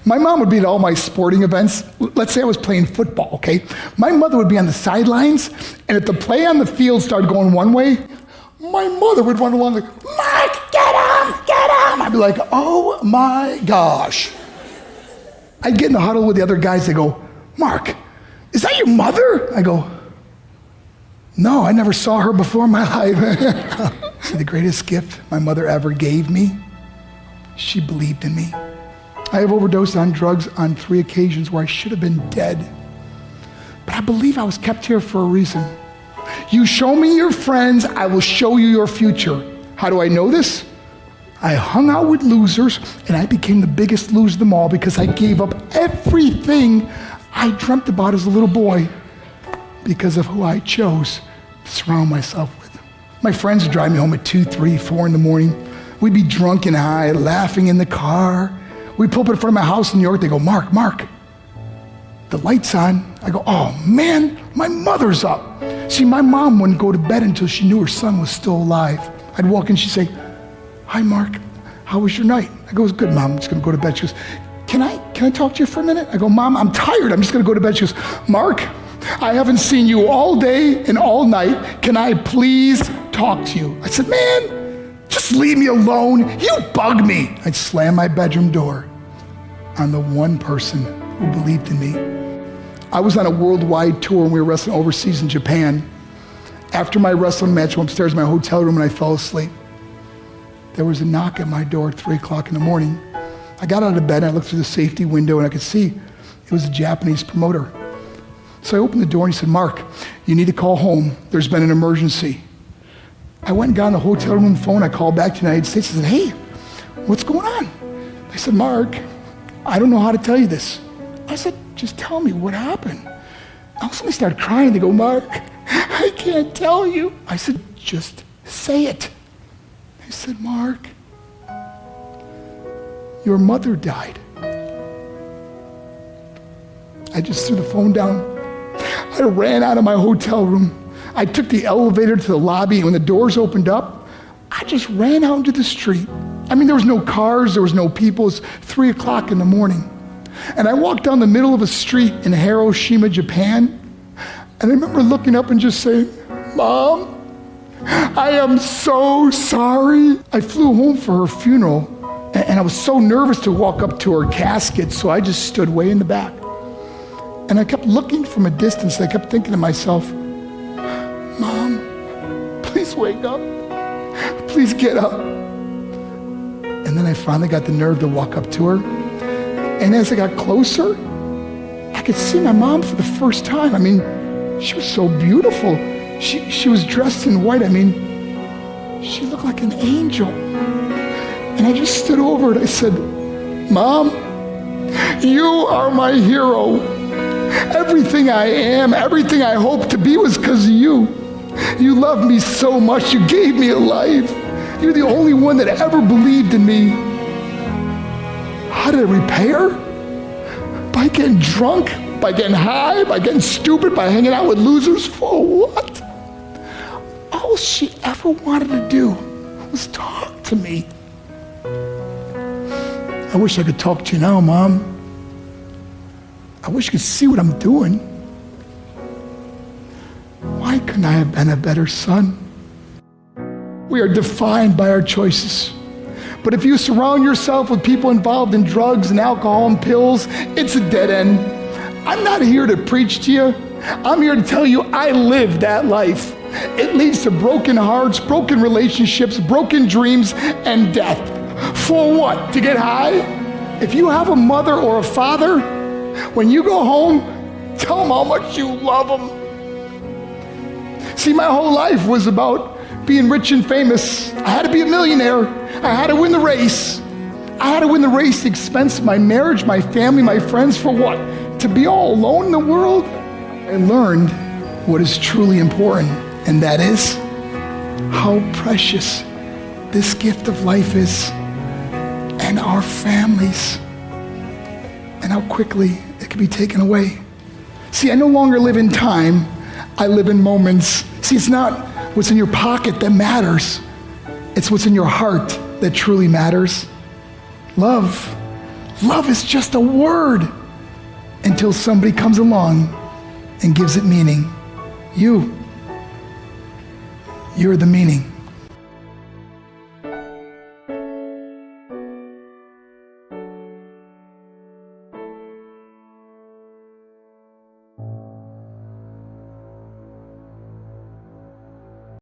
My mom would be at all my sporting events. Let's say I was playing football, okay? My mother would be on the sidelines, and if the play on the field started going one way, my mother would run along like, Mark, get him, get him. I'd be like, oh my gosh. I'd get in the huddle with the other guys. They go, Mark, is that your mother? I go, no, I never saw her before in my life. See, the greatest gift my mother ever gave me, she believed in me. I have overdosed on drugs on 3 occasions where I should have been dead. But I believe I was kept here for a reason. You show me your friends, I will show you your future. How do I know this? I hung out with losers, and I became the biggest loser of them all because I gave up everything I dreamt about as a little boy because of who I chose to surround myself with. My friends would drive me home at 2, 3, 4 in the morning. We'd be drunk and high, laughing in the car. We'd pull up in front of my house in New York. They go, Mark, the light's on. I go, oh man, my mother's up. See, my mom wouldn't go to bed until she knew her son was still alive. I'd walk in, she'd say, hi, Mark, how was your night? I go, it was good, Mom, I'm just gonna go to bed. She goes, can I talk to you for a minute? I go, Mom, I'm tired, I'm just gonna go to bed. She goes, Mark, I haven't seen you all day and all night. Can I please talk to you? I said, man, just leave me alone. You bug me. I'd slam my bedroom door on the one person who believed in me. I was on a worldwide tour and we were wrestling overseas in Japan. After my wrestling match, I went upstairs in my hotel room and I fell asleep. There was a knock at my door at 3 o'clock in the morning. I got out of bed and I looked through the safety window and I could see it was a Japanese promoter. So I opened the door and he said, Mark, you need to call home. There's been an emergency. I went and got on the hotel room phone. I called back to the United States. I said, hey, what's going on? They said, Mark, I don't know how to tell you this. I said, just tell me what happened. All of a sudden they started crying. They go, Mark, I can't tell you. I said, just say it. They said, Mark, your mother died. I just threw the phone down. I ran out of my hotel room. I took the elevator to the lobby, and when the doors opened up, I just ran out into the street. I mean, there was no cars, there was no people. It was 3 o'clock in the morning. And I walked down the middle of a street in Hiroshima, Japan, and I remember looking up and just saying, Mom, I am so sorry. I flew home for her funeral, and I was so nervous to walk up to her casket, so I just stood way in the back. And I kept looking from a distance. I kept thinking to myself, Mom, please wake up. Please get up. And then I finally got the nerve to walk up to her. And as I got closer, I could see my mom for the first time. I mean, she was so beautiful. She was dressed in white. I mean, she looked like an angel. And I just stood over and I said, Mom, you are my hero. Everything I am, everything I hope to be was because of you. You loved me so much. You gave me a life. You're the only one that ever believed in me. How did I repay her? By getting drunk, by getting high, by getting stupid, by hanging out with losers? For what? All she ever wanted to do was talk to me. I wish I could talk to you now, Mom. I wish you could see what I'm doing. Why couldn't I have been a better son? We are defined by our choices. But if you surround yourself with people involved in drugs and alcohol and pills, it's a dead end. I'm not here to preach to you. I'm here to tell you I lived that life. It leads to broken hearts, broken relationships, broken dreams, and death. For what? To get high? If you have a mother or a father, when you go home, tell them how much you love them. See, my whole life was about being rich and famous. I had to be a millionaire. I had to win the race. I had to win the race at the expense of my marriage, my family, my friends. For what? To be all alone in the world? I learned what is truly important, and that is how precious this gift of life is, and our families, and how quickly it can be taken away. See, I no longer live in time, I live in moments. See, it's not what's in your pocket that matters, it's what's in your heart that truly matters. Love Love is just a word until somebody comes along and gives it meaning. You're the meaning.